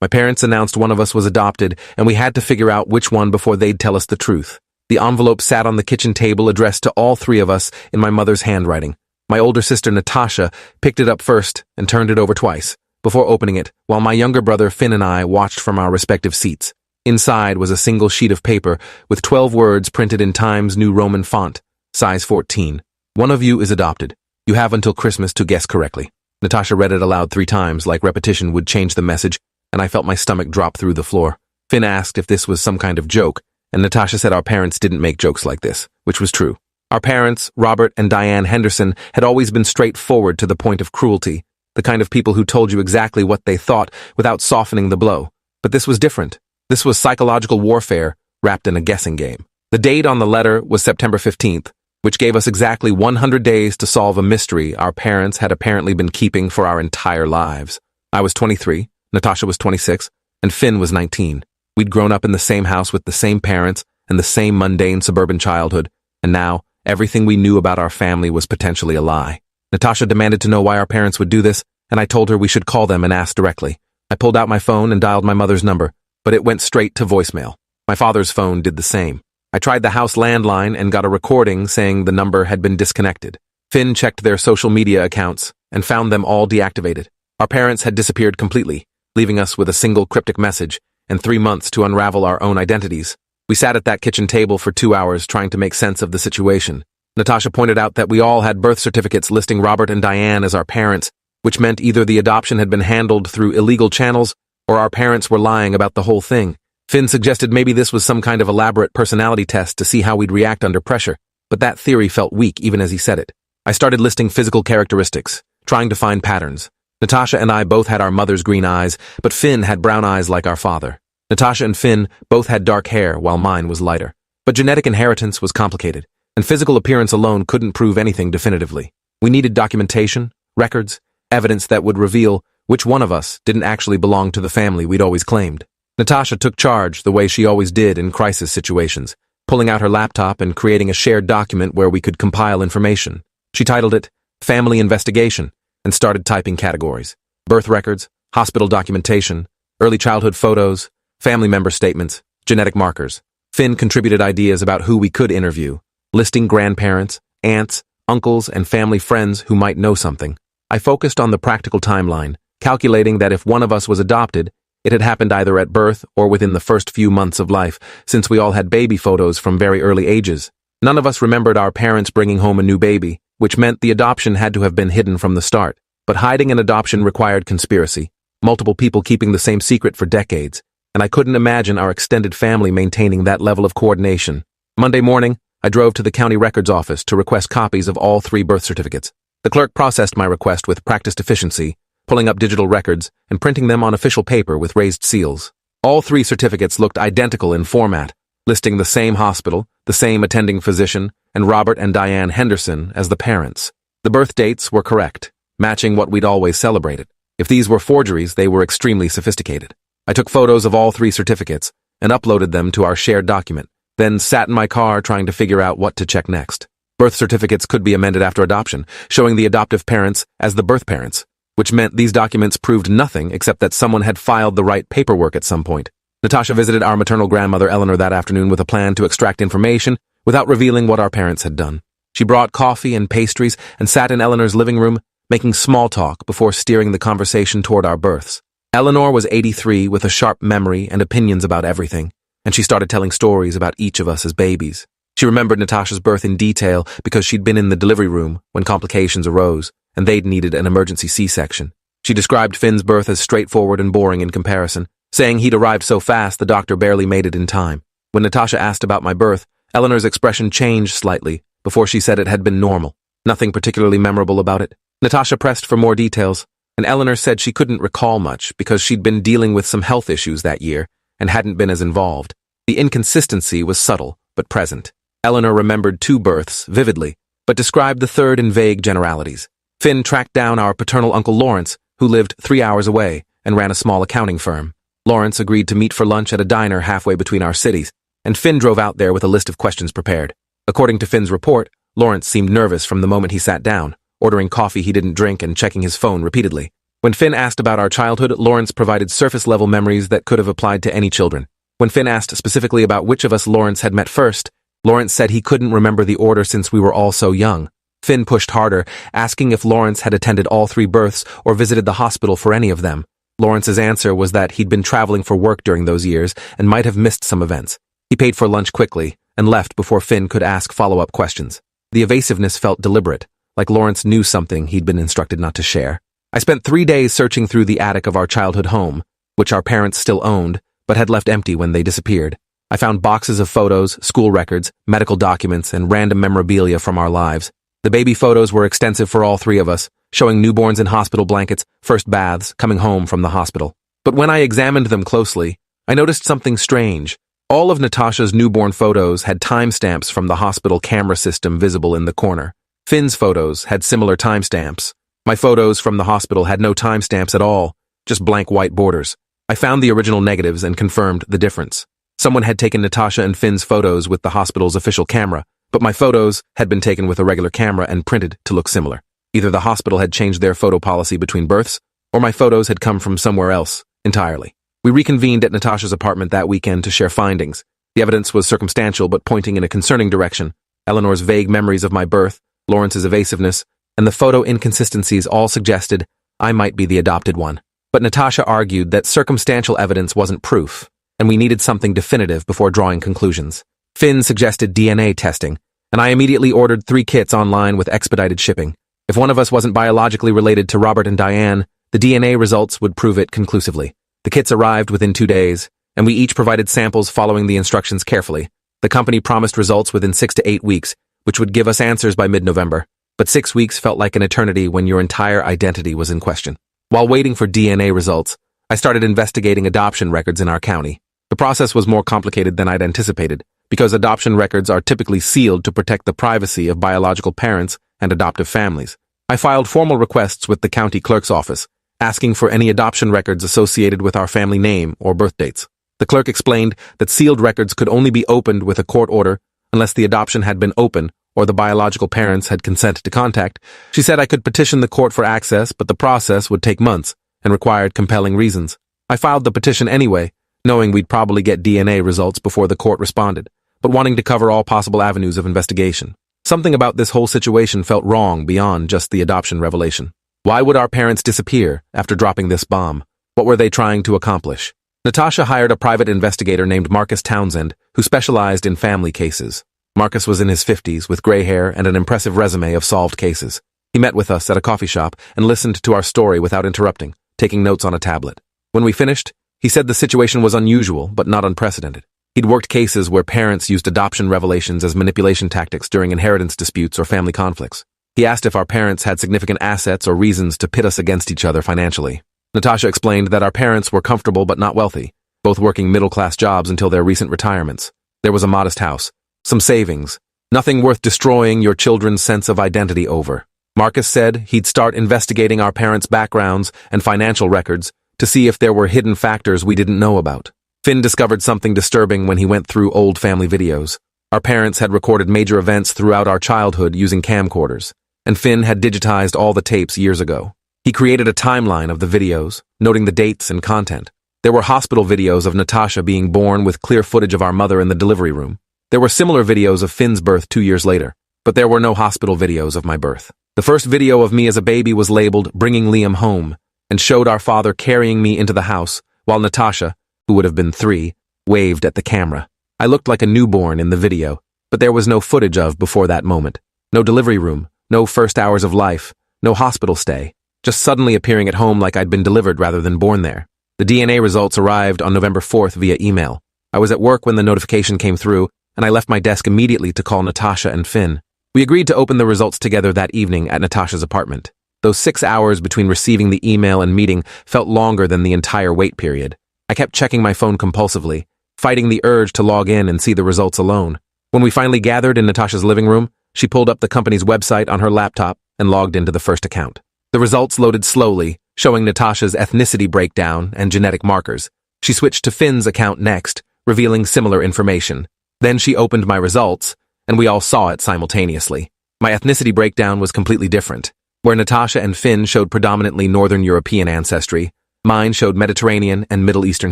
My parents announced one of us was adopted, and we had to figure out which one before they'd tell us the truth. The envelope sat on the kitchen table addressed to all three of us in my mother's handwriting. My older sister Natasha picked it up first and turned it over twice, before opening it, while my younger brother Finn and I watched from our respective seats. Inside was a single sheet of paper with 12 words printed in Times New Roman font, size 14. One of you is adopted. You have until Christmas to guess correctly. Natasha read it aloud 3 times, like repetition would change the message, and I felt my stomach drop through the floor. Finn asked if this was some kind of joke, and Natasha said our parents didn't make jokes like this, which was true. Our parents, Robert and Diane Henderson, had always been straightforward to the point of cruelty, the kind of people who told you exactly what they thought without softening the blow. But this was different. This was psychological warfare wrapped in a guessing game. The date on the letter was September 15th, which gave us exactly 100 days to solve a mystery our parents had apparently been keeping for our entire lives. I was 23, Natasha was 26, and Finn was 19. We'd grown up in the same house with the same parents and the same mundane suburban childhood, and now everything we knew about our family was potentially a lie. Natasha demanded to know why our parents would do this, and I told her we should call them and ask directly. I pulled out my phone and dialed my mother's number, but it went straight to voicemail. My father's phone did the same. I tried the house landline and got a recording saying the number had been disconnected. Finn checked their social media accounts and found them all deactivated. Our parents had disappeared completely, leaving us with a single cryptic message and 3 months to unravel our own identities. We sat at that kitchen table for 2 hours trying to make sense of the situation. Natasha pointed out that we all had birth certificates listing Robert and Diane as our parents, which meant either the adoption had been handled through illegal channels or our parents were lying about the whole thing. Finn suggested maybe this was some kind of elaborate personality test to see how we'd react under pressure, but that theory felt weak even as he said it. I started listing physical characteristics, trying to find patterns. Natasha and I both had our mother's green eyes, but Finn had brown eyes like our father. Natasha and Finn both had dark hair, while mine was lighter. But genetic inheritance was complicated, and physical appearance alone couldn't prove anything definitively. We needed documentation, records, evidence that would reveal which one of us didn't actually belong to the family we'd always claimed. Natasha took charge the way she always did in crisis situations, pulling out her laptop and creating a shared document where we could compile information. She titled it Family Investigation and started typing categories: birth records, hospital documentation, early childhood photos, family member statements, genetic markers. Finn contributed ideas about who we could interview, listing grandparents, aunts, uncles, and family friends who might know something. I focused on the practical timeline, calculating that if one of us was adopted, it had happened either at birth or within the first few months of life, since we all had baby photos from very early ages. None of us remembered our parents bringing home a new baby, which meant the adoption had to have been hidden from the start. But hiding an adoption required conspiracy, multiple people keeping the same secret for decades, and I couldn't imagine our extended family maintaining that level of coordination. Monday morning, I drove to the county records office to request copies of all 3 birth certificates. The clerk processed my request with practiced efficiency, pulling up digital records and printing them on official paper with raised seals. All 3 certificates looked identical in format, listing the same hospital, the same attending physician, and Robert and Diane Henderson as the parents. The birth dates were correct, matching what we'd always celebrated. If these were forgeries, they were extremely sophisticated. I took photos of all 3 certificates and uploaded them to our shared document, then sat in my car trying to figure out what to check next. Birth certificates could be amended after adoption, showing the adoptive parents as the birth parents, which meant these documents proved nothing except that someone had filed the right paperwork at some point. Natasha visited our maternal grandmother Eleanor that afternoon with a plan to extract information without revealing what our parents had done. She brought coffee and pastries and sat in Eleanor's living room, making small talk before steering the conversation toward our births. Eleanor was 83 with a sharp memory and opinions about everything, and she started telling stories about each of us as babies. She remembered Natasha's birth in detail because she'd been in the delivery room when complications arose, and they'd needed an emergency C-section. She described Finn's birth as straightforward and boring in comparison, saying he'd arrived so fast the doctor barely made it in time. When Natasha asked about my birth, Eleanor's expression changed slightly before she said it had been normal. Nothing particularly memorable about it. Natasha pressed for more details, and Eleanor said she couldn't recall much because she'd been dealing with some health issues that year and hadn't been as involved. The inconsistency was subtle, but present. Eleanor remembered 2 births vividly, but described the third in vague generalities. Finn tracked down our paternal uncle Lawrence, who lived 3 hours away and ran a small accounting firm. Lawrence agreed to meet for lunch at a diner halfway between our cities, and Finn drove out there with a list of questions prepared. According to Finn's report, Lawrence seemed nervous from the moment he sat down, ordering coffee he didn't drink and checking his phone repeatedly. When Finn asked about our childhood, Lawrence provided surface-level memories that could have applied to any children. When Finn asked specifically about which of us Lawrence had met first, Lawrence said he couldn't remember the order since we were all so young. Finn pushed harder, asking if Lawrence had attended all 3 births or visited the hospital for any of them. Lawrence's answer was that he'd been traveling for work during those years and might have missed some events. He paid for lunch quickly and left before Finn could ask follow-up questions. The evasiveness felt deliberate, like Lawrence knew something he'd been instructed not to share. I spent 3 days searching through the attic of our childhood home, which our parents still owned, but had left empty when they disappeared. I found boxes of photos, school records, medical documents, and random memorabilia from our lives. The baby photos were extensive for all 3 of us, showing newborns in hospital blankets, first baths, coming home from the hospital. But when I examined them closely, I noticed something strange. All of Natasha's newborn photos had timestamps from the hospital camera system visible in the corner. Finn's photos had similar timestamps. My photos from the hospital had no timestamps at all, just blank white borders. I found the original negatives and confirmed the difference. Someone had taken Natasha and Finn's photos with the hospital's official camera, but my photos had been taken with a regular camera and printed to look similar. Either the hospital had changed their photo policy between births, or my photos had come from somewhere else entirely. We reconvened at Natasha's apartment that weekend to share findings. The evidence was circumstantial but pointing in a concerning direction. Eleanor's vague memories of my birth, Lawrence's evasiveness, and the photo inconsistencies all suggested I might be the adopted one. But Natasha argued that circumstantial evidence wasn't proof, and we needed something definitive before drawing conclusions. Finn suggested DNA testing, and I immediately ordered 3 kits online with expedited shipping. If one of us wasn't biologically related to Robert and Diane, the DNA results would prove it conclusively. The kits arrived within 2 days, and we each provided samples following the instructions carefully. The company promised results within 6 to 8 weeks, which would give us answers by mid-November. But 6 weeks felt like an eternity when your entire identity was in question. While waiting for DNA results, I started investigating adoption records in our county. The process was more complicated than I'd anticipated, because adoption records are typically sealed to protect the privacy of biological parents and adoptive families. I filed formal requests with the county clerk's office, asking for any adoption records associated with our family name or birth dates. The clerk explained that sealed records could only be opened with a court order unless the adoption had been open or the biological parents had consented to contact. She said I could petition the court for access, but the process would take months and required compelling reasons. I filed the petition anyway, knowing we'd probably get DNA results before the court responded, but wanting to cover all possible avenues of investigation. Something about this whole situation felt wrong beyond just the adoption revelation. Why would our parents disappear after dropping this bomb? What were they trying to accomplish? Natasha hired a private investigator named Marcus Townsend, who specialized in family cases. Marcus was in his 50s with gray hair and an impressive resume of solved cases. He met with us at a coffee shop and listened to our story without interrupting, taking notes on a tablet. When we finished, he said the situation was unusual but not unprecedented. He'd worked cases where parents used adoption revelations as manipulation tactics during inheritance disputes or family conflicts. He asked if our parents had significant assets or reasons to pit us against each other financially. Natasha explained that our parents were comfortable but not wealthy, both working middle-class jobs until their recent retirements. There was a modest house, some savings, nothing worth destroying your children's sense of identity over. Marcus said he'd start investigating our parents' backgrounds and financial records to see if there were hidden factors we didn't know about. Finn discovered something disturbing when he went through old family videos. Our parents had recorded major events throughout our childhood using camcorders, and Finn had digitized all the tapes years ago. He created a timeline of the videos, noting the dates and content. There were hospital videos of Natasha being born with clear footage of our mother in the delivery room. There were similar videos of Finn's birth 2 years later, but there were no hospital videos of my birth. The first video of me as a baby was labeled "Bringing Liam Home" and showed our father carrying me into the house, while Natasha, who would have been 3, waved at the camera. I looked like a newborn in the video, but there was no footage of before that moment. No delivery room, no first hours of life, no hospital stay, just suddenly appearing at home like I'd been delivered rather than born there. The DNA results arrived on November 4th via email. I was at work when the notification came through, and I left my desk immediately to call Natasha and Finn. We agreed to open the results together that evening at Natasha's apartment. Those 6 hours between receiving the email and meeting felt longer than the entire wait period. I kept checking my phone compulsively, fighting the urge to log in and see the results alone. When we finally gathered in Natasha's living room, she pulled up the company's website on her laptop and logged into the first account. The results loaded slowly, showing Natasha's ethnicity breakdown and genetic markers. She switched to Finn's account next, revealing similar information. Then she opened my results, and we all saw it simultaneously. My ethnicity breakdown was completely different. Where Natasha and Finn showed predominantly Northern European ancestry, mine showed Mediterranean and Middle Eastern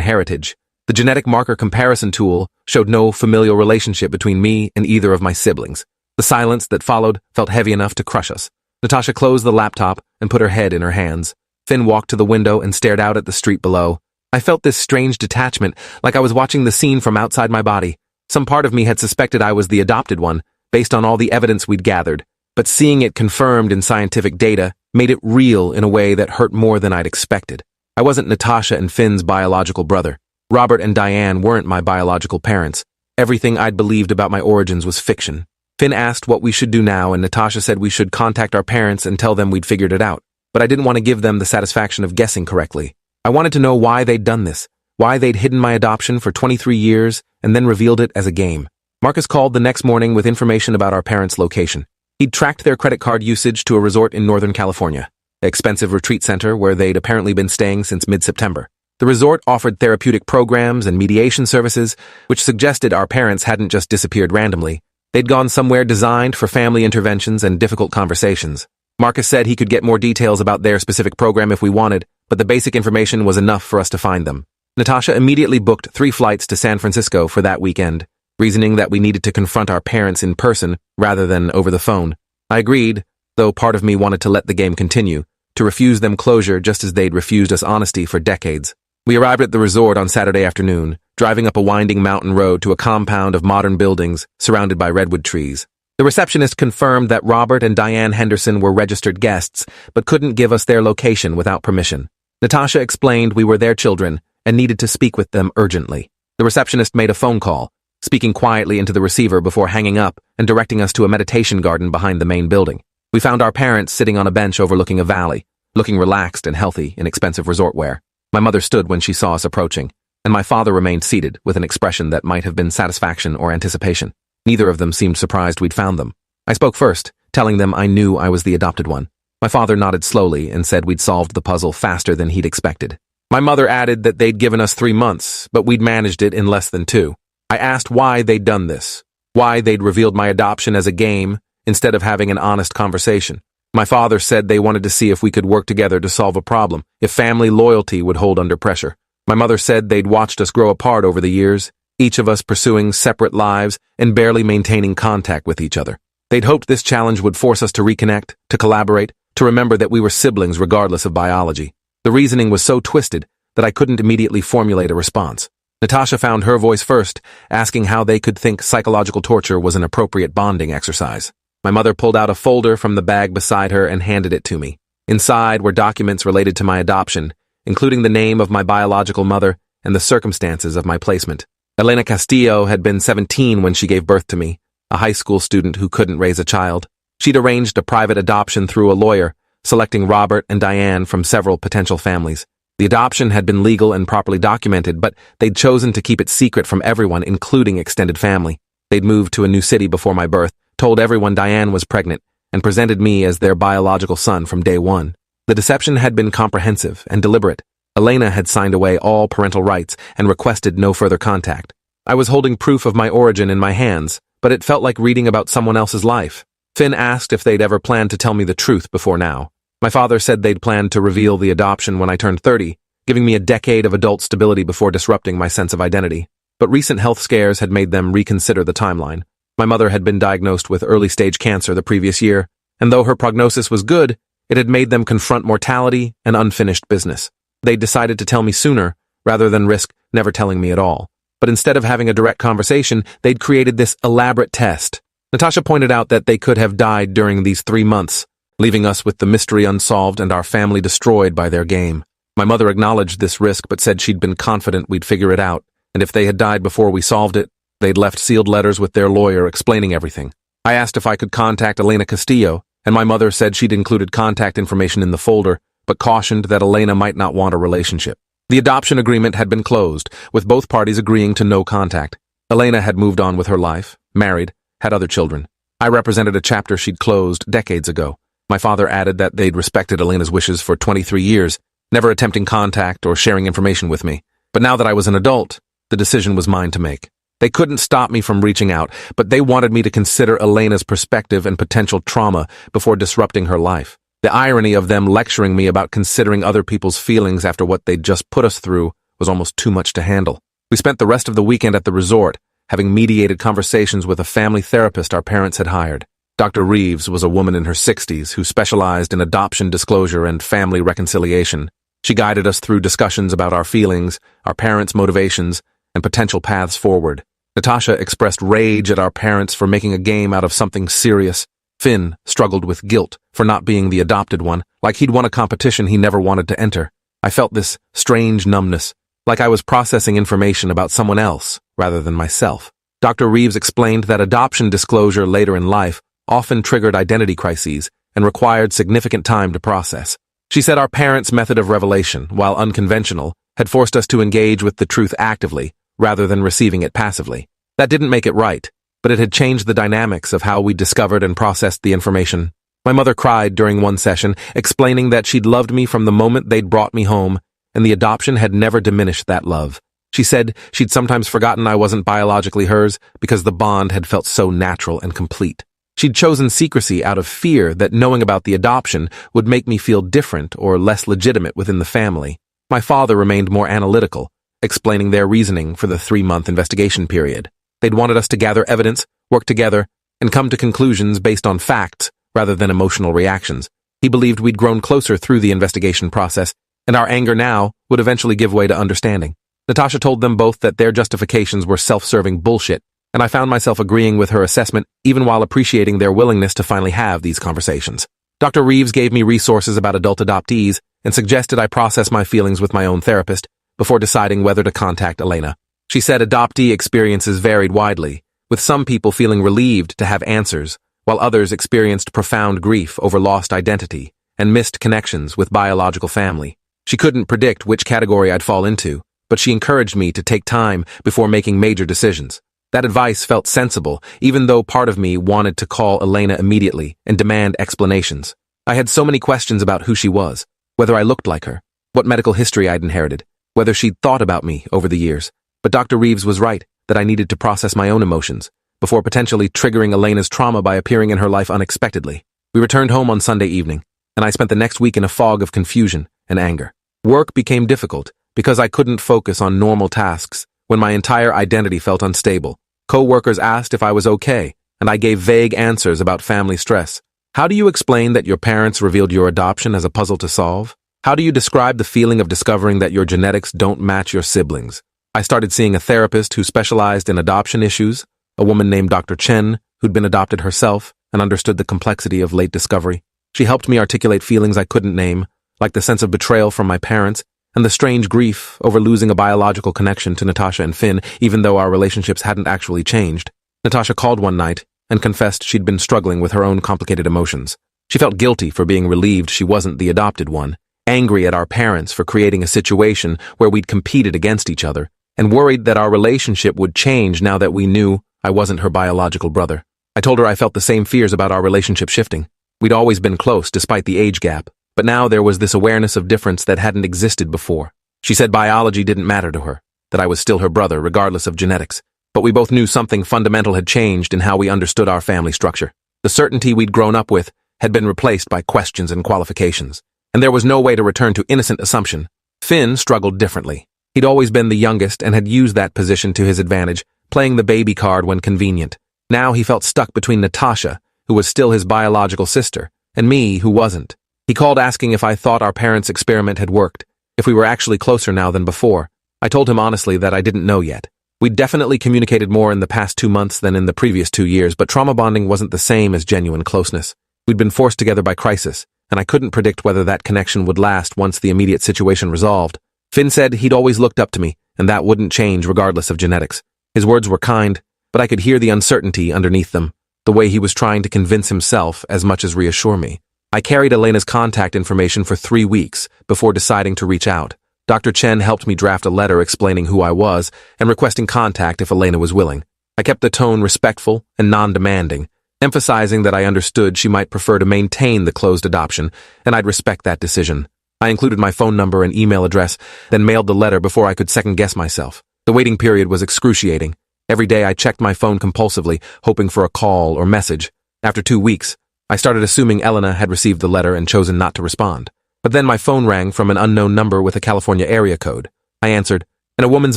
heritage. The genetic marker comparison tool showed no familial relationship between me and either of my siblings. The silence that followed felt heavy enough to crush us. Natasha closed the laptop and put her head in her hands. Finn walked to the window and stared out at the street below. I felt this strange detachment, like I was watching the scene from outside my body. Some part of me had suspected I was the adopted one, based on all the evidence we'd gathered, but seeing it confirmed in scientific data made it real in a way that hurt more than I'd expected. I wasn't Natasha and Finn's biological brother. Robert and Diane weren't my biological parents. Everything I'd believed about my origins was fiction. Finn asked what we should do now, and Natasha said we should contact our parents and tell them we'd figured it out. But I didn't want to give them the satisfaction of guessing correctly. I wanted to know why they'd done this, why they'd hidden my adoption for 23 years and then revealed it as a game. Marcus called the next morning with information about our parents' location. He'd tracked their credit card usage to a resort in Northern California, an expensive retreat center where they'd apparently been staying since mid-September. The resort offered therapeutic programs and mediation services, which suggested our parents hadn't just disappeared randomly. They'd gone somewhere designed for family interventions and difficult conversations. Marcus said he could get more details about their specific program if we wanted, but the basic information was enough for us to find them. Natasha immediately booked 3 flights to San Francisco for that weekend, reasoning that we needed to confront our parents in person rather than over the phone. I agreed, though part of me wanted to let the game continue, to refuse them closure just as they'd refused us honesty for decades. We arrived at the resort on Saturday afternoon, driving up a winding mountain road to a compound of modern buildings surrounded by redwood trees. The receptionist confirmed that Robert and Diane Henderson were registered guests, but couldn't give us their location without permission. Natasha explained we were their children and needed to speak with them urgently. The receptionist made a phone call, speaking quietly into the receiver before hanging up and directing us to a meditation garden behind the main building. We found our parents sitting on a bench overlooking a valley, looking relaxed and healthy in expensive resort wear. My mother stood when she saw us approaching, and my father remained seated with an expression that might have been satisfaction or anticipation. Neither of them seemed surprised we'd found them. I spoke first, telling them I knew I was the adopted one. My father nodded slowly and said we'd solved the puzzle faster than he'd expected. My mother added that they'd given us 3 months, but we'd managed it in less than 2. I asked why they'd done this, why they'd revealed my adoption as a game instead of having an honest conversation. My father said they wanted to see if we could work together to solve a problem, if family loyalty would hold under pressure. My mother said they'd watched us grow apart over the years, each of us pursuing separate lives and barely maintaining contact with each other. They'd hoped this challenge would force us to reconnect, to collaborate, to remember that we were siblings regardless of biology. The reasoning was so twisted that I couldn't immediately formulate a response. Natasha found her voice first, asking how they could think psychological torture was an appropriate bonding exercise. My mother pulled out a folder from the bag beside her and handed it to me. Inside were documents related to my adoption, including the name of my biological mother and the circumstances of my placement. Elena Castillo had been 17 when she gave birth to me, a high school student who couldn't raise a child. She'd arranged a private adoption through a lawyer, selecting Robert and Diane from several potential families. The adoption had been legal and properly documented, but they'd chosen to keep it secret from everyone, including extended family. They'd moved to a new city before my birth, told everyone Diane was pregnant, and presented me as their biological son from day one. The deception had been comprehensive and deliberate. Elena had signed away all parental rights and requested no further contact. I was holding proof of my origin in my hands, but it felt like reading about someone else's life. Finn asked if they'd ever planned to tell me the truth before now. My father said they'd planned to reveal the adoption when I turned 30, giving me a decade of adult stability before disrupting my sense of identity. But recent health scares had made them reconsider the timeline. My mother had been diagnosed with early-stage cancer the previous year, and though her prognosis was good, it had made them confront mortality and unfinished business. They decided to tell me sooner, rather than risk never telling me at all. But instead of having a direct conversation, they'd created this elaborate test. Natasha pointed out that they could have died during these 3 months, leaving us with the mystery unsolved and our family destroyed by their game. My mother acknowledged this risk but said she'd been confident we'd figure it out, and if they had died before we solved it, they'd left sealed letters with their lawyer explaining everything. I asked if I could contact Elena Castillo, and my mother said she'd included contact information in the folder, but cautioned that Elena might not want a relationship. The adoption agreement had been closed, with both parties agreeing to no contact. Elena had moved on with her life, married, had other children. I represented a chapter she'd closed decades ago. My father added that they'd respected Elena's wishes for 23 years, never attempting contact or sharing information with me. But now that I was an adult, the decision was mine to make. They couldn't stop me from reaching out, but they wanted me to consider Elena's perspective and potential trauma before disrupting her life. The irony of them lecturing me about considering other people's feelings after what they'd just put us through was almost too much to handle. We spent the rest of the weekend at the resort, having mediated conversations with a family therapist our parents had hired. Dr. Reeves was a woman in her 60s who specialized in adoption disclosure and family reconciliation. She guided us through discussions about our feelings, our parents' motivations, and potential paths forward. Natasha expressed rage at our parents for making a game out of something serious. Finn struggled with guilt for not being the adopted one, like he'd won a competition he never wanted to enter. I felt this strange numbness, like I was processing information about someone else rather than myself. Dr. Reeves explained that adoption disclosure later in life often triggered identity crises and required significant time to process. She said our parents' method of revelation, while unconventional, had forced us to engage with the truth actively rather than receiving it passively. That didn't make it right, but it had changed the dynamics of how we discovered and processed the information. My mother cried during one session, explaining that she'd loved me from the moment they'd brought me home, and the adoption had never diminished that love. She said she'd sometimes forgotten I wasn't biologically hers because the bond had felt so natural and complete. She'd chosen secrecy out of fear that knowing about the adoption would make me feel different or less legitimate within the family. My father remained more analytical, explaining their reasoning for the 3-month investigation period. They'd wanted us to gather evidence, work together, and come to conclusions based on facts rather than emotional reactions. He believed we'd grown closer through the investigation process, and our anger now would eventually give way to understanding. Natasha told them both that their justifications were self-serving bullshit, and I found myself agreeing with her assessment even while appreciating their willingness to finally have these conversations. Dr. Reeves gave me resources about adult adoptees and suggested I process my feelings with my own therapist before deciding whether to contact Elena. She said adoptee experiences varied widely, with some people feeling relieved to have answers, while others experienced profound grief over lost identity and missed connections with biological family. She couldn't predict which category I'd fall into, but she encouraged me to take time before making major decisions. That advice felt sensible, even though part of me wanted to call Elena immediately and demand explanations. I had so many questions about who she was, whether I looked like her, what medical history I'd inherited, whether she'd thought about me over the years. But Dr. Reeves was right that I needed to process my own emotions before potentially triggering Elena's trauma by appearing in her life unexpectedly. We returned home on Sunday evening, and I spent the next week in a fog of confusion and anger. Work became difficult because I couldn't focus on normal tasks when my entire identity felt unstable. Co-workers asked if I was okay, and I gave vague answers about family stress. How do you explain that your parents revealed your adoption as a puzzle to solve? How do you describe the feeling of discovering that your genetics don't match your siblings? I started seeing a therapist who specialized in adoption issues, a woman named Dr. Chen, who'd been adopted herself and understood the complexity of late discovery. She helped me articulate feelings I couldn't name, like the sense of betrayal from my parents and the strange grief over losing a biological connection to Natasha and Finn, even though our relationships hadn't actually changed. Natasha called one night and confessed she'd been struggling with her own complicated emotions. She felt guilty for being relieved she wasn't the adopted one, angry at our parents for creating a situation where we'd competed against each other, and worried that our relationship would change now that we knew I wasn't her biological brother. I told her I felt the same fears about our relationship shifting. We'd always been close despite the age gap, but now there was this awareness of difference that hadn't existed before. She said biology didn't matter to her, that I was still her brother regardless of genetics, but we both knew something fundamental had changed in how we understood our family structure. The certainty we'd grown up with had been replaced by questions and qualifications, and there was no way to return to innocent assumption. Finn struggled differently. He'd always been the youngest and had used that position to his advantage, playing the baby card when convenient. Now he felt stuck between Natasha, who was still his biological sister, and me, who wasn't. He called asking if I thought our parents' experiment had worked, if we were actually closer now than before. I told him honestly that I didn't know yet. We'd definitely communicated more in the past 2 months than in the previous 2 years, but trauma bonding wasn't the same as genuine closeness. We'd been forced together by crisis, and I couldn't predict whether that connection would last once the immediate situation resolved. Finn said he'd always looked up to me, and that wouldn't change regardless of genetics. His words were kind, but I could hear the uncertainty underneath them, the way he was trying to convince himself as much as reassure me. I carried Elena's contact information for 3 weeks before deciding to reach out. Dr. Chen helped me draft a letter explaining who I was and requesting contact if Elena was willing. I kept the tone respectful and non-demanding, emphasizing that I understood she might prefer to maintain the closed adoption, and I'd respect that decision. I included my phone number and email address, then mailed the letter before I could second-guess myself. The waiting period was excruciating. Every day I checked my phone compulsively, hoping for a call or message. After 2 weeks, I started assuming Elena had received the letter and chosen not to respond. But then my phone rang from an unknown number with a California area code. I answered, and a woman's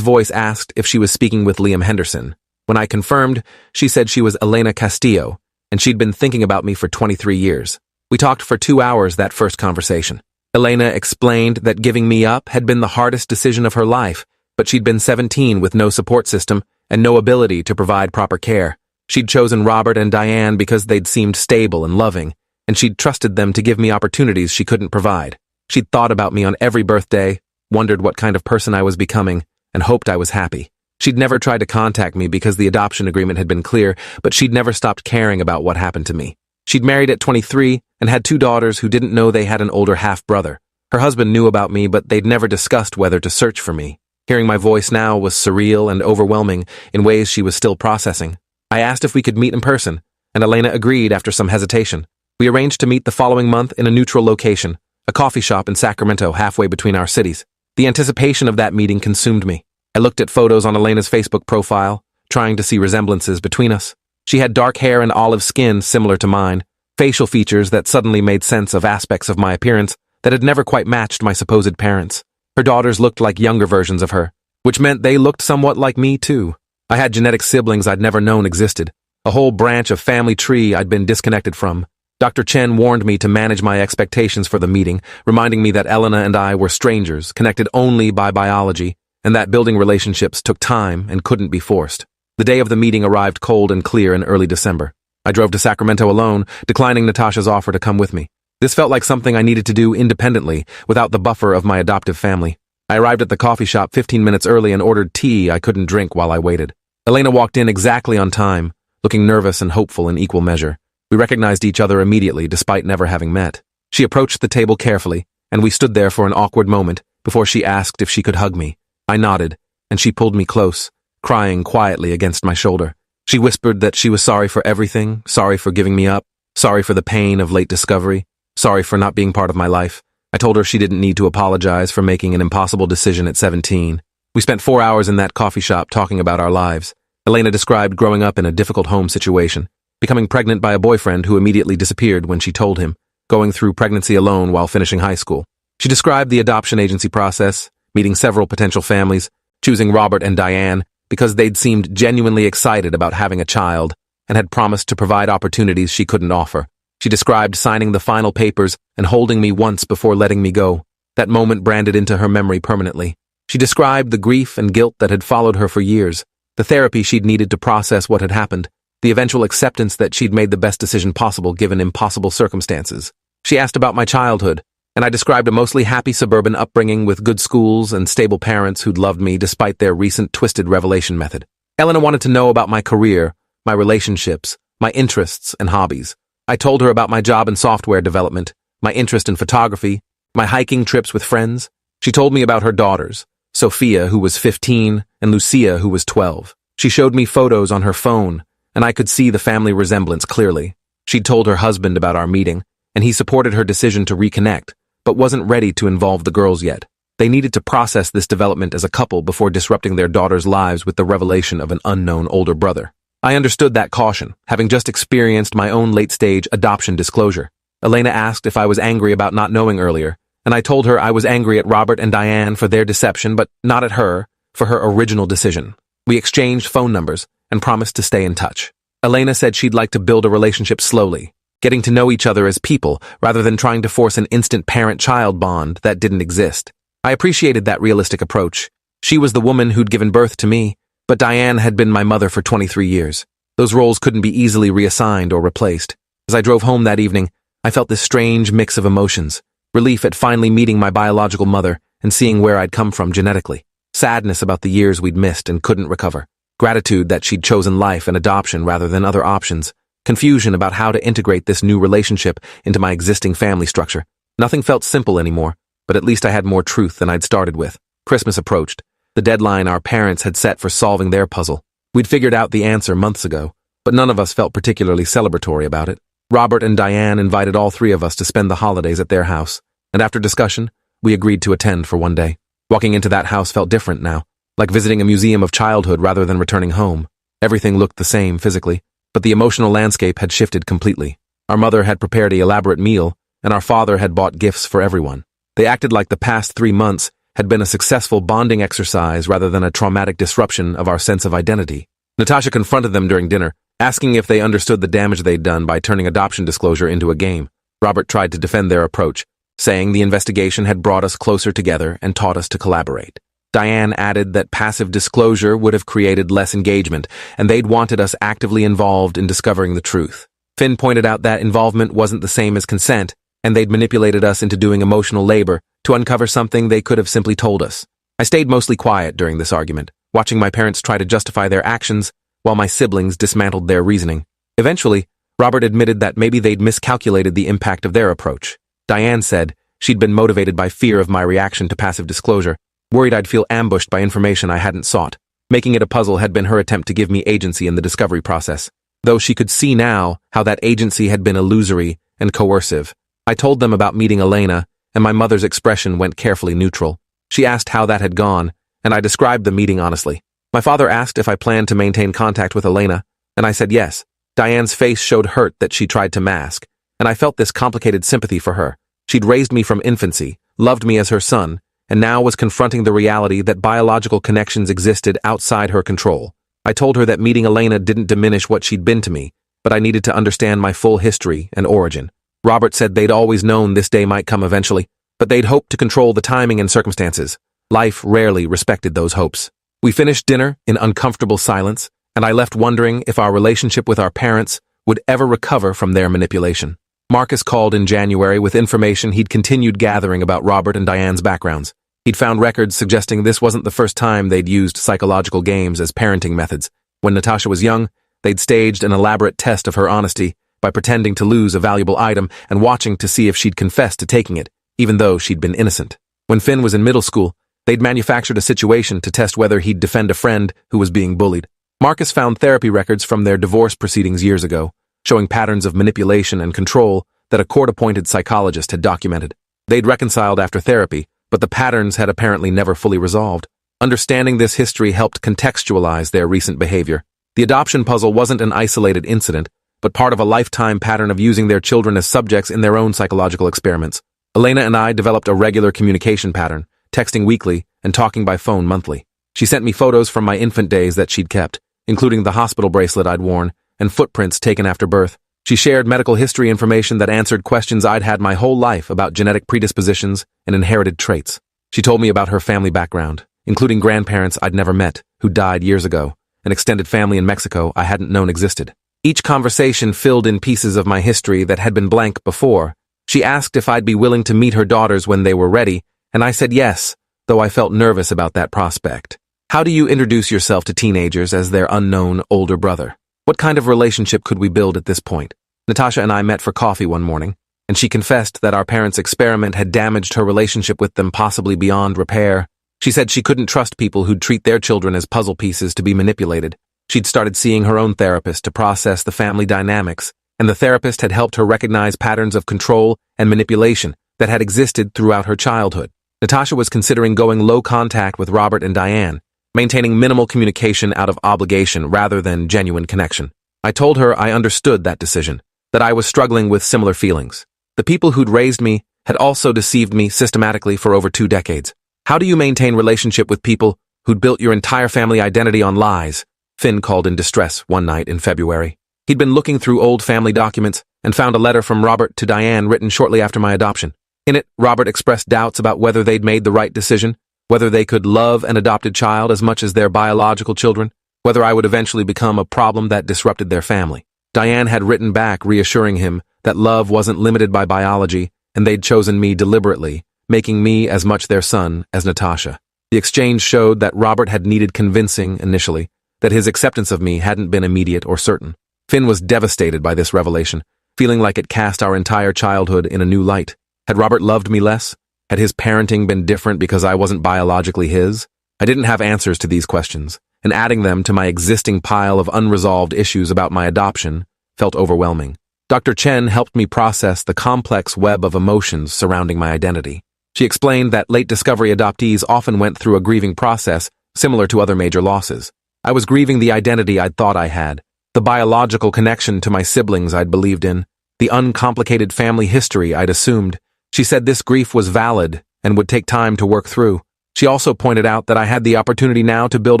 voice asked if she was speaking with Liam Henderson. When I confirmed, she said she was Elena Castillo, and she'd been thinking about me for 23 years. We talked for 2 hours that first conversation. Elena explained that giving me up had been the hardest decision of her life, but she'd been 17 with no support system and no ability to provide proper care. She'd chosen Robert and Diane because they'd seemed stable and loving, and she'd trusted them to give me opportunities she couldn't provide. She'd thought about me on every birthday, wondered what kind of person I was becoming, and hoped I was happy. She'd never tried to contact me because the adoption agreement had been clear, but she'd never stopped caring about what happened to me. She'd married at 23 and had 2 daughters who didn't know they had an older half-brother. Her husband knew about me, but they'd never discussed whether to search for me. Hearing my voice now was surreal and overwhelming in ways she was still processing. I asked if we could meet in person, and Elena agreed after some hesitation. We arranged to meet the following month in a neutral location, a coffee shop in Sacramento halfway between our cities. The anticipation of that meeting consumed me. I looked at photos on Elena's Facebook profile, trying to see resemblances between us. She had dark hair and olive skin similar to mine, facial features that suddenly made sense of aspects of my appearance that had never quite matched my supposed parents. Her daughters looked like younger versions of her, which meant they looked somewhat like me too. I had genetic siblings I'd never known existed, a whole branch of family tree I'd been disconnected from. Dr. Chen warned me to manage my expectations for the meeting, reminding me that Elena and I were strangers, connected only by biology, and that building relationships took time and couldn't be forced. The day of the meeting arrived cold and clear in early December. I drove to Sacramento alone, declining Natasha's offer to come with me. This felt like something I needed to do independently, without the buffer of my adoptive family. I arrived at the coffee shop 15 minutes early and ordered tea I couldn't drink while I waited. Elena walked in exactly on time, looking nervous and hopeful in equal measure. We recognized each other immediately, despite never having met. She approached the table carefully, and we stood there for an awkward moment before she asked if she could hug me. I nodded, and she pulled me close, crying quietly against my shoulder. She whispered that she was sorry for everything, sorry for giving me up, sorry for the pain of late discovery, sorry for not being part of my life. I told her she didn't need to apologize for making an impossible decision at 17. We spent 4 hours in that coffee shop talking about our lives. Elena described growing up in a difficult home situation, becoming pregnant by a boyfriend who immediately disappeared when she told him, going through pregnancy alone while finishing high school. She described the adoption agency process, meeting several potential families, choosing Robert and Diane because they'd seemed genuinely excited about having a child and had promised to provide opportunities she couldn't offer. She described signing the final papers and holding me once before letting me go, that moment branded into her memory permanently. She described the grief and guilt that had followed her for years, the therapy she'd needed to process what had happened, the eventual acceptance that she'd made the best decision possible given impossible circumstances. She asked about my childhood, and I described a mostly happy suburban upbringing with good schools and stable parents who'd loved me despite their recent twisted revelation method. Elena wanted to know about my career, my relationships, my interests and hobbies. I told her about my job in software development, my interest in photography, my hiking trips with friends. She told me about her daughters, Sophia, who was 15, and Lucia, who was 12. She showed me photos on her phone, and I could see the family resemblance clearly. She'd told her husband about our meeting, and he supported her decision to reconnect, but wasn't ready to involve the girls yet. They needed to process this development as a couple before disrupting their daughters' lives with the revelation of an unknown older brother. I understood that caution, having just experienced my own late-stage adoption disclosure. Elena asked if I was angry about not knowing earlier, and I told her I was angry at Robert and Diane for their deception, but not at her, for her original decision. We exchanged phone numbers and promised to stay in touch. Elena said she'd like to build a relationship slowly, getting to know each other as people rather than trying to force an instant parent-child bond that didn't exist. I appreciated that realistic approach. She was the woman who'd given birth to me, but Diane had been my mother for 23 years. Those roles couldn't be easily reassigned or replaced. As I drove home that evening, I felt this strange mix of emotions. Relief at finally meeting my biological mother and seeing where I'd come from genetically. Sadness about the years we'd missed and couldn't recover. Gratitude that she'd chosen life and adoption rather than other options. Confusion about how to integrate this new relationship into my existing family structure. Nothing felt simple anymore, but at least I had more truth than I'd started with. Christmas approached, the deadline our parents had set for solving their puzzle. We'd figured out the answer months ago, but none of us felt particularly celebratory about it. Robert and Diane invited all 3 of us to spend the holidays at their house, and after discussion, we agreed to attend for one day. Walking into that house felt different now, like visiting a museum of childhood rather than returning home. Everything looked the same physically, but the emotional landscape had shifted completely. Our mother had prepared an elaborate meal, and our father had bought gifts for everyone. They acted like the past 3 months had been a successful bonding exercise rather than a traumatic disruption of our sense of identity. Natasha confronted them during dinner, asking if they understood the damage they'd done by turning adoption disclosure into a game. Robert tried to defend their approach, saying the investigation had brought us closer together and taught us to collaborate. Diane added that passive disclosure would have created less engagement, and they'd wanted us actively involved in discovering the truth. Finn pointed out that involvement wasn't the same as consent, and they'd manipulated us into doing emotional labor to uncover something they could have simply told us. I stayed mostly quiet during this argument, watching my parents try to justify their actions while my siblings dismantled their reasoning. Eventually, Robert admitted that maybe they'd miscalculated the impact of their approach. Diane said she'd been motivated by fear of my reaction to passive disclosure, worried I'd feel ambushed by information I hadn't sought. Making it a puzzle had been her attempt to give me agency in the discovery process, though she could see now how that agency had been illusory and coercive. I told them about meeting Elena, and my mother's expression went carefully neutral. She asked how that had gone, and I described the meeting honestly. My father asked if I planned to maintain contact with Elena, and I said yes. Diane's face showed hurt that she tried to mask, and I felt this complicated sympathy for her. She'd raised me from infancy, loved me as her son, and now was confronting the reality that biological connections existed outside her control. I told her that meeting Elena didn't diminish what she'd been to me, but I needed to understand my full history and origin. Robert said they'd always known this day might come eventually, but they'd hoped to control the timing and circumstances. Life rarely respected those hopes. We finished dinner in uncomfortable silence, and I left wondering if our relationship with our parents would ever recover from their manipulation. Marcus called in January with information he'd continued gathering about Robert and Diane's backgrounds. He'd found records suggesting this wasn't the first time they'd used psychological games as parenting methods. When Natasha was young, they'd staged an elaborate test of her honesty by pretending to lose a valuable item and watching to see if she'd confess to taking it, even though she'd been innocent. When Finn was in middle school, they'd manufactured a situation to test whether he'd defend a friend who was being bullied. Marcus found therapy records from their divorce proceedings years ago, showing patterns of manipulation and control that a court-appointed psychologist had documented. They'd reconciled after therapy, but the patterns had apparently never fully resolved. Understanding this history helped contextualize their recent behavior. The adoption puzzle wasn't an isolated incident, but part of a lifetime pattern of using their children as subjects in their own psychological experiments. Elena and I developed a regular communication pattern, texting weekly and talking by phone monthly. She sent me photos from my infant days that she'd kept, including the hospital bracelet I'd worn and footprints taken after birth. She shared medical history information that answered questions I'd had my whole life about genetic predispositions and inherited traits. She told me about her family background, including grandparents I'd never met, who died years ago, an extended family in Mexico I hadn't known existed. Each conversation filled in pieces of my history that had been blank before. She asked if I'd be willing to meet her daughters when they were ready, and I said yes, though I felt nervous about that prospect. How do you introduce yourself to teenagers as their unknown older brother? What kind of relationship could we build at this point? Natasha and I met for coffee one morning, and she confessed that our parents' experiment had damaged her relationship with them possibly beyond repair. She said she couldn't trust people who'd treat their children as puzzle pieces to be manipulated. She'd started seeing her own therapist to process the family dynamics, and the therapist had helped her recognize patterns of control and manipulation that had existed throughout her childhood. Natasha was considering going low contact with Robert and Diane, maintaining minimal communication out of obligation rather than genuine connection. I told her I understood that decision, that I was struggling with similar feelings. The people who'd raised me had also deceived me systematically for over 2 decades. How do you maintain relationship with people who'd built your entire family identity on lies? Finn called in distress one night in February. He'd been looking through old family documents and found a letter from Robert to Diane written shortly after my adoption. In it, Robert expressed doubts about whether they'd made the right decision, whether they could love an adopted child as much as their biological children, whether I would eventually become a problem that disrupted their family. Diane had written back reassuring him that love wasn't limited by biology and they'd chosen me deliberately, making me as much their son as Natasha. The exchange showed that Robert had needed convincing initially, that his acceptance of me hadn't been immediate or certain. Finn was devastated by this revelation, feeling like it cast our entire childhood in a new light. Had Robert loved me less? Had his parenting been different because I wasn't biologically his? I didn't have answers to these questions, and adding them to my existing pile of unresolved issues about my adoption felt overwhelming. Dr. Chen helped me process the complex web of emotions surrounding my identity. She explained that late discovery adoptees often went through a grieving process similar to other major losses. I was grieving the identity I'd thought I had, the biological connection to my siblings I'd believed in, the uncomplicated family history I'd assumed. She said this grief was valid and would take time to work through. She also pointed out that I had the opportunity now to build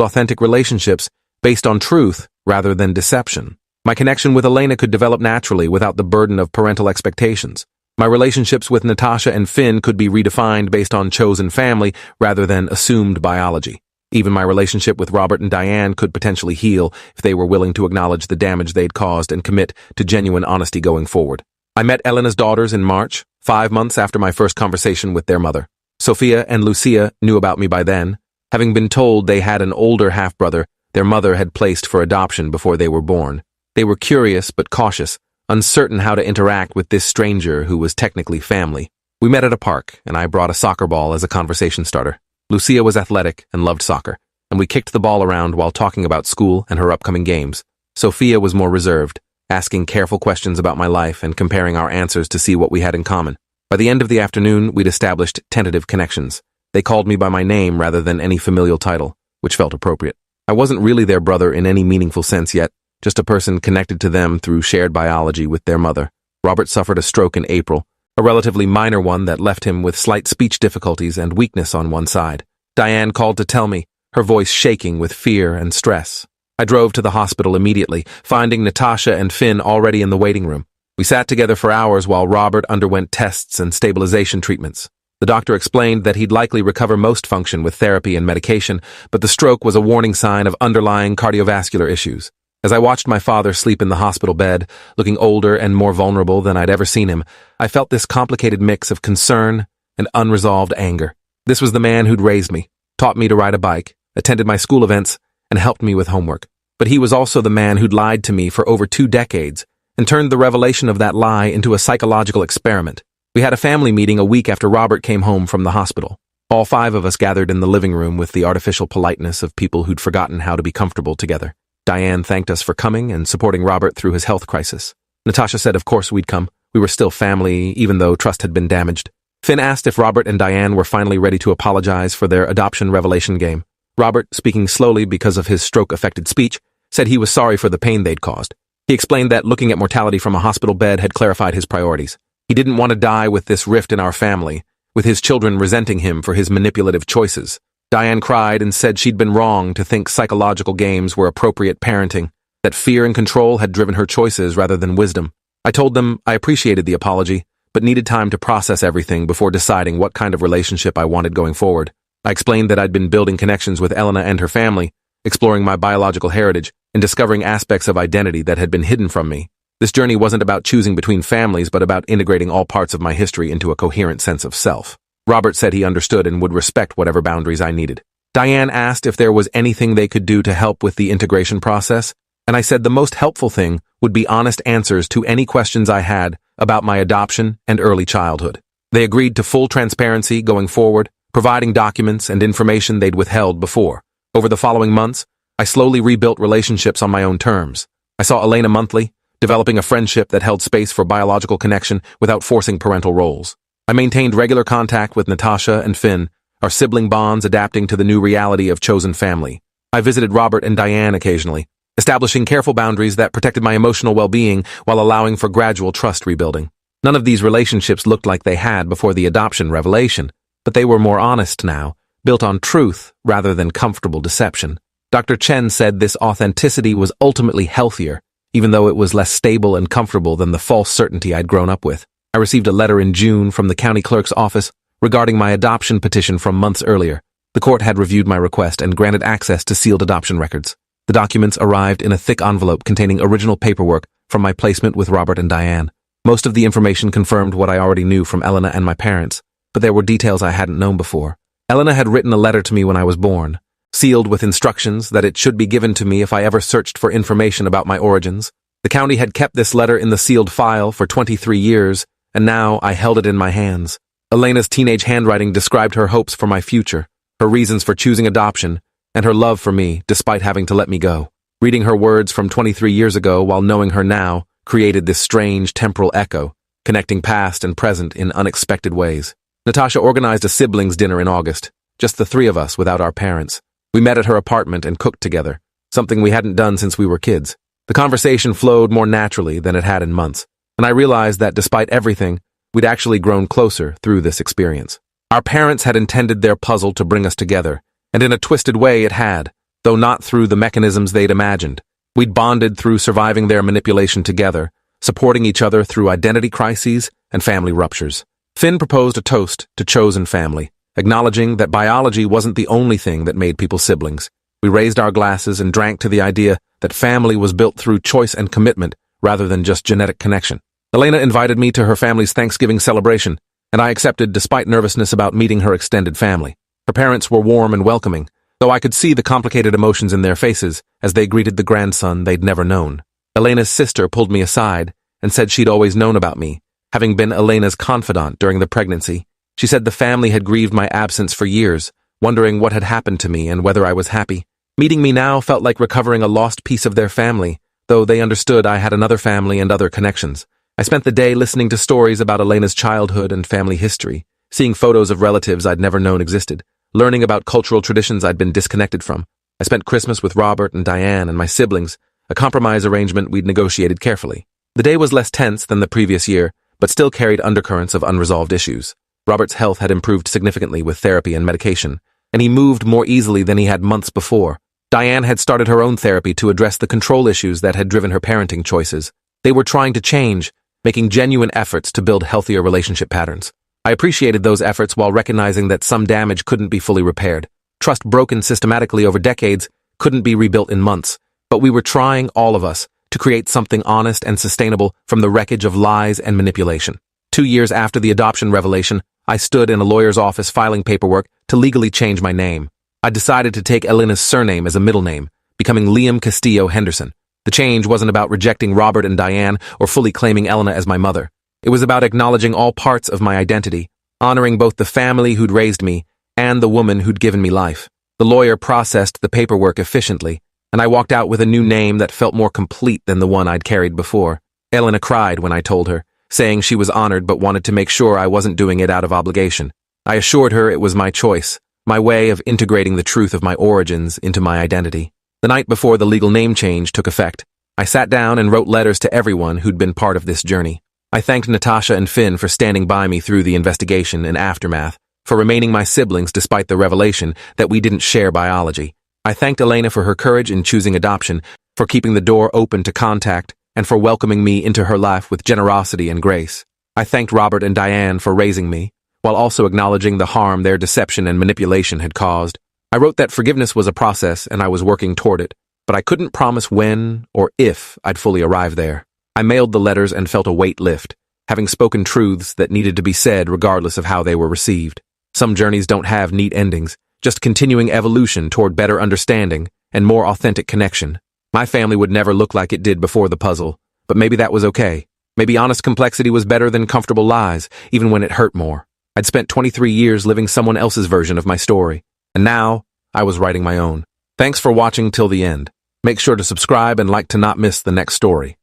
authentic relationships based on truth rather than deception. My connection with Elena could develop naturally without the burden of parental expectations. My relationships with Natasha and Finn could be redefined based on chosen family rather than assumed biology. Even my relationship with Robert and Diane could potentially heal if they were willing to acknowledge the damage they'd caused and commit to genuine honesty going forward. I met Elena's daughters in March, 5 months after my first conversation with their mother. Sophia and Lucia knew about me by then. Having been told they had an older half-brother their mother had placed for adoption before they were born. They were curious but cautious, uncertain how to interact with this stranger who was technically family. We met at a park, and I brought a soccer ball as a conversation starter. Lucia was athletic and loved soccer, and we kicked the ball around while talking about school and her upcoming games. Sophia was more reserved, asking careful questions about my life and comparing our answers to see what we had in common. By the end of the afternoon, we'd established tentative connections. They called me by my name rather than any familial title, which felt appropriate. I wasn't really their brother in any meaningful sense yet, just a person connected to them through shared biology with their mother. Robert suffered a stroke in April, a relatively minor one that left him with slight speech difficulties and weakness on one side. Diane called to tell me, her voice shaking with fear and stress. I drove to the hospital immediately, finding Natasha and Finn already in the waiting room. We sat together for hours while Robert underwent tests and stabilization treatments. The doctor explained that he'd likely recover most function with therapy and medication, but the stroke was a warning sign of underlying cardiovascular issues. As I watched my father sleep in the hospital bed, looking older and more vulnerable than I'd ever seen him, I felt this complicated mix of concern and unresolved anger. This was the man who'd raised me, taught me to ride a bike, attended my school events, and helped me with homework. But he was also the man who'd lied to me for over 2 decades and turned the revelation of that lie into a psychological experiment. We had a family meeting a week after Robert came home from the hospital. All 5 of us gathered in the living room with the artificial politeness of people who'd forgotten how to be comfortable together. Diane thanked us for coming and supporting Robert through his health crisis. Natasha said of course we'd come. We were still family, even though trust had been damaged. Finn asked if Robert and Diane were finally ready to apologize for their adoption revelation game. Robert, speaking slowly because of his stroke-affected speech, said he was sorry for the pain they'd caused. He explained that looking at mortality from a hospital bed had clarified his priorities. He didn't want to die with this rift in our family, with his children resenting him for his manipulative choices. Diane cried and said she'd been wrong to think psychological games were appropriate parenting, that fear and control had driven her choices rather than wisdom. I told them I appreciated the apology, but needed time to process everything before deciding what kind of relationship I wanted going forward. I explained that I'd been building connections with Elena and her family, exploring my biological heritage, and discovering aspects of identity that had been hidden from me. This journey wasn't about choosing between families, but about integrating all parts of my history into a coherent sense of self. Robert said he understood and would respect whatever boundaries I needed. Diane asked if there was anything they could do to help with the integration process, and I said the most helpful thing would be honest answers to any questions I had about my adoption and early childhood. They agreed to full transparency going forward, providing documents and information they'd withheld before. Over the following months, I slowly rebuilt relationships on my own terms. I saw Elena monthly, developing a friendship that held space for biological connection without forcing parental roles. I maintained regular contact with Natasha and Finn, our sibling bonds adapting to the new reality of chosen family. I visited Robert and Diane occasionally, establishing careful boundaries that protected my emotional well-being while allowing for gradual trust rebuilding. None of these relationships looked like they had before the adoption revelation, but they were more honest now, built on truth rather than comfortable deception. Dr. Chen said this authenticity was ultimately healthier, even though it was less stable and comfortable than the false certainty I'd grown up with. I received a letter in June from the county clerk's office regarding my adoption petition from months earlier. The court had reviewed my request and granted access to sealed adoption records. The documents arrived in a thick envelope containing original paperwork from my placement with Robert and Diane. Most of the information confirmed what I already knew from Elena and my parents, but there were details I hadn't known before. Elena had written a letter to me when I was born, sealed with instructions that it should be given to me if I ever searched for information about my origins. The county had kept this letter in the sealed file for 23 years, and now I held it in my hands. Elena's teenage handwriting described her hopes for my future, her reasons for choosing adoption, and her love for me despite having to let me go. Reading her words from 23 years ago while knowing her now created this strange temporal echo, connecting past and present in unexpected ways. Natasha organized a siblings dinner in August, just the 3 of us without our parents. We met at her apartment and cooked together, something we hadn't done since we were kids. The conversation flowed more naturally than it had in months. and I realized that despite everything, we'd actually grown closer through this experience. Our parents had intended their puzzle to bring us together, and in a twisted way it had, though not through the mechanisms they'd imagined. We'd bonded through surviving their manipulation together, supporting each other through identity crises and family ruptures. Finn proposed a toast to chosen family, acknowledging that biology wasn't the only thing that made people siblings. We raised our glasses and drank to the idea that family was built through choice and commitment rather than just genetic connection. Elena invited me to her family's Thanksgiving celebration, and I accepted despite nervousness about meeting her extended family. Her parents were warm and welcoming, though I could see the complicated emotions in their faces as they greeted the grandson they'd never known. Elena's sister pulled me aside and said she'd always known about me, having been Elena's confidant during the pregnancy. She said the family had grieved my absence for years, wondering what had happened to me and whether I was happy. Meeting me now felt like recovering a lost piece of their family, though they understood I had another family and other connections. I spent the day listening to stories about Elena's childhood and family history, seeing photos of relatives I'd never known existed, learning about cultural traditions I'd been disconnected from. I spent Christmas with Robert and Diane and my siblings, a compromise arrangement we'd negotiated carefully. The day was less tense than the previous year, but still carried undercurrents of unresolved issues. Robert's health had improved significantly with therapy and medication, and he moved more easily than he had months before. Diane had started her own therapy to address the control issues that had driven her parenting choices. They were trying to change, making genuine efforts to build healthier relationship patterns. I appreciated those efforts while recognizing that some damage couldn't be fully repaired. Trust broken systematically over decades couldn't be rebuilt in months, but we were trying, all of us, to create something honest and sustainable from the wreckage of lies and manipulation. 2 years after the adoption revelation, I stood in a lawyer's office filing paperwork to legally change my name. I decided to take Elena's surname as a middle name, becoming Liam Castillo Henderson. The change wasn't about rejecting Robert and Diane or fully claiming Elena as my mother. It was about acknowledging all parts of my identity, honoring both the family who'd raised me and the woman who'd given me life. The lawyer processed the paperwork efficiently, and I walked out with a new name that felt more complete than the one I'd carried before. Elena cried when I told her, saying she was honored but wanted to make sure I wasn't doing it out of obligation. I assured her it was my choice, my way of integrating the truth of my origins into my identity. The night before the legal name change took effect, I sat down and wrote letters to everyone who'd been part of this journey. I thanked Natasha and Finn for standing by me through the investigation and aftermath, for remaining my siblings despite the revelation that we didn't share biology. I thanked Elena for her courage in choosing adoption, for keeping the door open to contact, and for welcoming me into her life with generosity and grace. I thanked Robert and Diane for raising me, while also acknowledging the harm their deception and manipulation had caused. I wrote that forgiveness was a process and I was working toward it, but I couldn't promise when or if I'd fully arrive there. I mailed the letters and felt a weight lift, having spoken truths that needed to be said regardless of how they were received. Some journeys don't have neat endings, just continuing evolution toward better understanding and more authentic connection. My family would never look like it did before the puzzle, but maybe that was okay. Maybe honest complexity was better than comfortable lies, even when it hurt more. I'd spent 23 years living someone else's version of my story, and now I was writing my own. Thanks for watching till the end. Make sure to subscribe and like to not miss the next story.